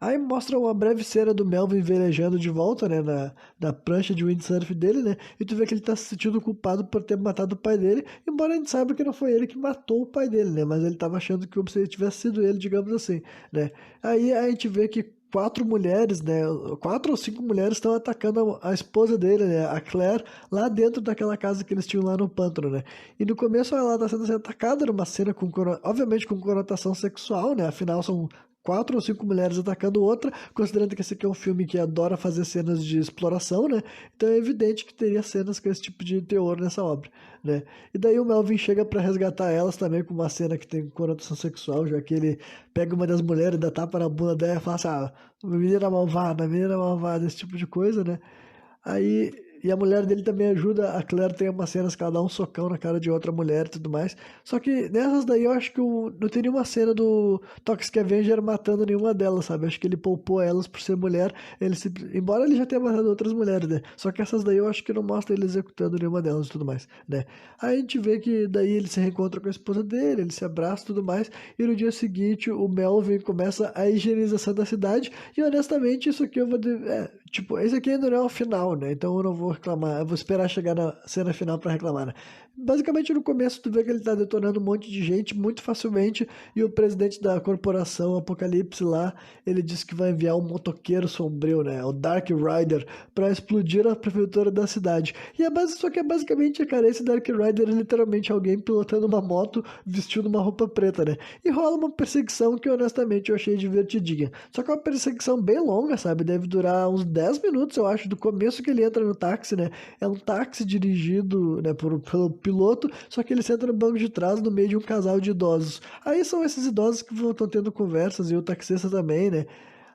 Aí mostra uma breve cena do Melvin velejando de volta, né, na prancha de windsurf dele, né, e tu vê que ele tá se sentindo culpado por ter matado o pai dele, embora a gente saiba que não foi ele que matou o pai dele, né, mas ele tava achando que se tivesse sido ele, digamos assim, né. Aí a gente vê que quatro mulheres, né, quatro ou cinco mulheres estão atacando a esposa dele, né, a Claire, lá dentro daquela casa que eles tinham lá no pântano, né. E no começo ela tá sendo assim, atacada numa cena com, obviamente com conotação sexual, né, afinal são quatro ou cinco mulheres atacando outra, considerando que esse aqui é um filme que adora fazer cenas de exploração, né? Então é evidente que teria cenas com esse tipo de teor nessa obra, né? E daí o Melvin chega para resgatar elas também com uma cena que tem conotação sexual, já que ele pega uma das mulheres, dá tapa na bunda dela e fala assim, menina malvada, esse tipo de coisa, né? Aí, e a mulher dele também ajuda, a Claire tem umas cenas que ela dá um socão na cara de outra mulher e tudo mais. Só que nessas daí eu acho que não tem nenhuma cena do Toxic Avenger matando nenhuma delas, sabe? Eu acho que ele poupou elas por ser mulher. Embora ele já tenha matado outras mulheres, né? Só que essas daí eu acho que não mostra ele executando nenhuma delas e tudo mais, né? Aí a gente vê que daí ele se reencontra com a esposa dele, ele se abraça e tudo mais. E no dia seguinte o Melvin começa a higienização da cidade. E honestamente, isso aqui eu vou. Tipo, esse aqui ainda não é o final, né? Então eu não vou reclamar. Eu vou esperar chegar na cena final pra reclamar, né? Basicamente no começo tu vê que ele tá detonando um monte de gente muito facilmente. E o presidente da corporação Apocalipse lá, ele disse que vai enviar um motoqueiro sombrio, né? O Dark Rider, pra explodir a prefeitura da cidade. Só que é basicamente, cara, esse Dark Rider é literalmente alguém pilotando uma moto vestindo uma roupa preta, né? E rola uma perseguição que honestamente eu achei divertidinha. Só que é uma perseguição bem longa, sabe? Deve durar uns 10 minutos, eu acho, do começo que ele entra no táxi, né? É um táxi dirigido, né, pelo piloto, só que ele senta no banco de trás no meio de um casal de idosos. Aí são esses idosos que estão tendo conversas e o taxista também, né?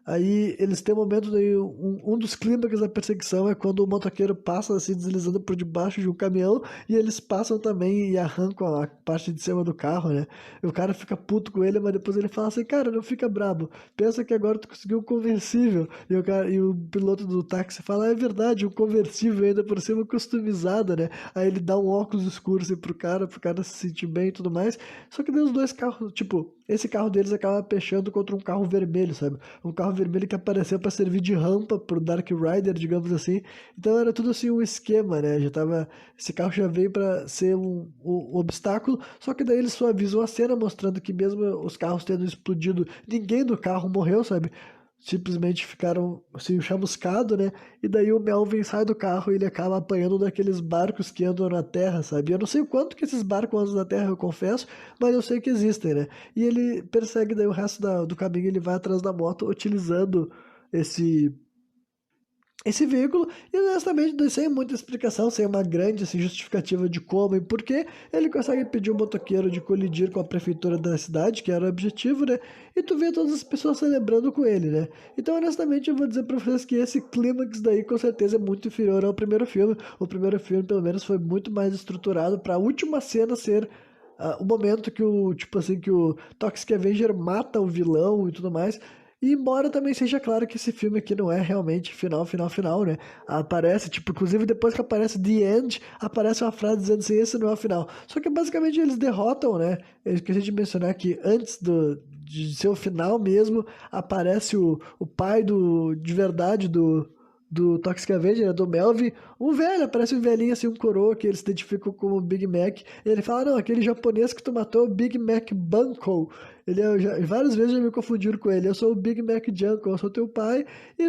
Aí eles têm um momento, daí, um dos clímax da perseguição é quando o motoqueiro passa assim, deslizando por debaixo de um caminhão e eles passam também e arrancam a parte de cima do carro, né? E o cara fica puto com ele, mas depois ele fala assim, cara, não fica brabo, pensa que agora tu conseguiu um conversível. E o piloto do táxi fala, é verdade, um conversível ainda por cima customizado, né? Aí ele dá um óculos escuro assim pro cara se sentir bem e tudo mais. Só que daí os dois carros, tipo, esse carro deles acaba fechando contra um carro vermelho, sabe? Um carro vermelho que apareceu para servir de rampa pro Dark Rider, digamos assim. Então era tudo assim um esquema, né? Esse carro já veio para ser um obstáculo, só que daí eles suavizam a cena mostrando que mesmo os carros tendo explodido, ninguém do carro morreu, sabe? simplesmente ficaram assim, chamuscados, né? E daí o Melvin sai do carro e ele acaba apanhando daqueles barcos que andam na terra, sabe? Eu não sei o quanto que esses barcos andam na terra, eu confesso, mas eu sei que existem, né? E ele persegue daí o resto do caminho, ele vai atrás da moto utilizando esse esse veículo, e honestamente, sem muita explicação, sem uma grande assim, justificativa de como e por que, ele consegue pedir o motoqueiro de colidir com a prefeitura da cidade, que era o objetivo, né? E tu vê todas as pessoas celebrando com ele, né? Então, honestamente, eu vou dizer pra vocês que esse clímax daí com certeza é muito inferior ao primeiro filme. O primeiro filme, pelo menos, foi muito mais estruturado para a última cena ser o momento que o, tipo assim, que o Toxic Avenger mata o vilão e tudo mais. E embora também seja claro que esse filme aqui não é realmente final, né? Aparece, tipo, inclusive depois que aparece The End, aparece uma frase dizendo assim, esse não é o final. Só que basicamente eles derrotam, né? Eu esqueci de mencionar que antes de ser o final mesmo, aparece o pai de verdade do Toxic Avenger, né, do Melvin, um velho, parece um velhinho assim, um coroa que eles identificam como Big Mac. E ele fala, não, aquele japonês que tu matou, o Big Mac Bunko. Várias vezes já me confundiram com ele. Eu sou o Big Mac Junko, eu sou teu pai. E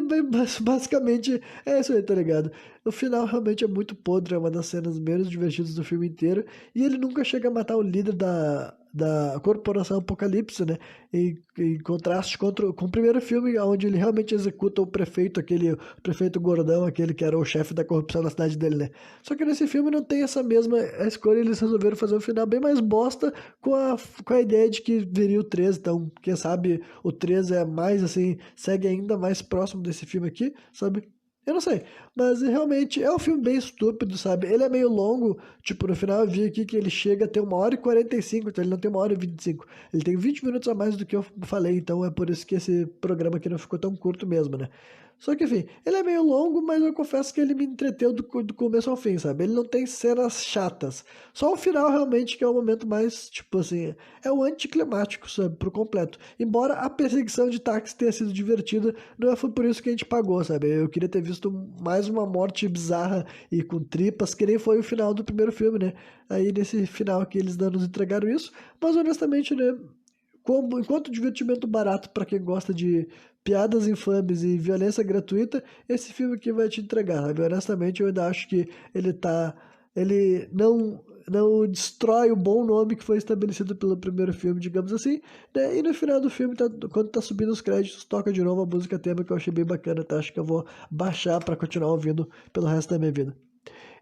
basicamente é isso aí, tá ligado? O final realmente é muito podre, é uma das cenas menos divertidas do filme inteiro. E ele nunca chega a matar o líder da Corporação Apocalipse, né? Em contraste com o primeiro filme, onde ele realmente executa o prefeito, aquele prefeito gordão, aquele que era o chefe da corrupção na cidade dele, né? Só que nesse filme não tem essa mesma escolha, eles resolveram fazer um final bem mais bosta com a ideia de que viria o 13, então, quem sabe o 13 é mais, assim, segue ainda mais próximo desse filme aqui, sabe? Eu não sei, mas realmente é um filme bem estúpido, sabe? Ele é meio longo, tipo, no final eu vi aqui que ele chega a ter 1h45, então ele não tem 1h25. Ele tem 20 minutos a mais do que eu falei, então é por isso que esse programa aqui não ficou tão curto mesmo, né? Só que, enfim, ele é meio longo, mas eu confesso que ele me entreteu do começo ao fim, sabe? Ele não tem cenas chatas. Só o final, realmente, que é o momento mais, tipo assim, é o anticlimático, sabe? Por completo. Embora a perseguição de táxi tenha sido divertida, não foi por isso que a gente pagou, sabe? Eu queria ter visto mais uma morte bizarra e com tripas, que nem foi o final do primeiro filme, né? Aí, nesse final aqui, eles nos entregaram isso. Mas, honestamente, né? Enquanto divertimento barato para quem gosta de piadas infames e violência gratuita, esse filme aqui vai te entregar, sabe? Honestamente, eu ainda acho que ele não destrói o bom nome que foi estabelecido pelo primeiro filme, digamos assim, né? E no final do filme, quando tá subindo os créditos, toca de novo a música tema que eu achei bem bacana, tá? Acho que eu vou baixar para continuar ouvindo pelo resto da minha vida.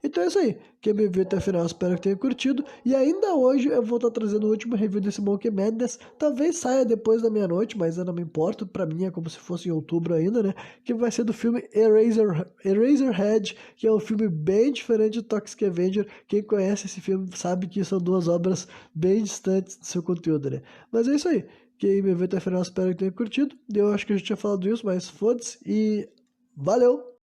Então é isso aí. Quem me viu até o final, espero que tenha curtido. E ainda hoje eu vou estar trazendo o último review desse Monkey Madness. Talvez saia depois da meia-noite, mas eu não me importo. Pra mim é como se fosse em outubro ainda, né? Que vai ser do filme Eraserhead, que é um filme bem diferente do Toxic Avenger. Quem conhece esse filme sabe que são duas obras bem distantes do seu conteúdo, né? Mas é isso aí. Quem me viu até o final, espero que tenha curtido. Eu acho que eu já tinha falado isso, mas foda-se. E valeu!